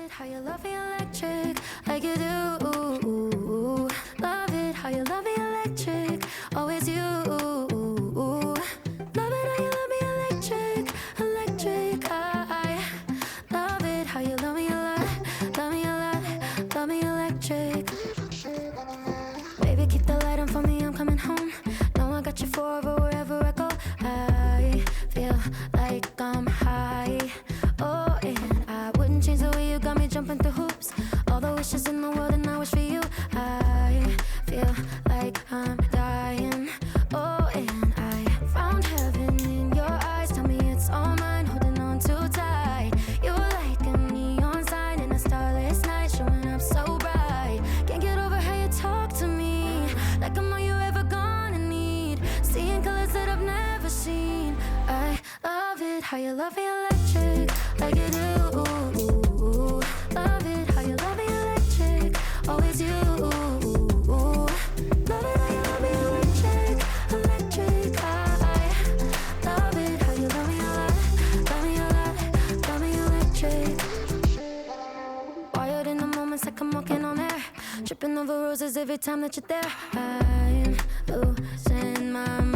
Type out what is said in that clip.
How you love me electric, like you do. Love it, how you love me electric, always you. Love it, how you love me electric, electric. I love it, how you love me a lot, love me a lot, love me electric. Baby, keep the light on for me, I'm coming home. Know I got you forever, wherever I go. I feel like I'm high. Oh, and I wouldn't change the way you got me jumping through hoops. All the wishes in the world and I wish for you. I feel like I'm dying. Oh, and I found heaven in your eyes. Tell me it's all mine, holding on too tight. You're like a neon sign in a starless night, showing up so bright. Can't get over how you talk to me, like I'm all you ever gonna need. Seeing colors that I've never seen. I love it, how you love me electric, like you do. Love it, how you love me electric, always you. Love it, how you love me electric, electric. I love it, how you love me a lot, love me a lot, love me electric. Wired in the moments like I'm walking on air, tripping over roses every time that you're there. I'm losing my mind.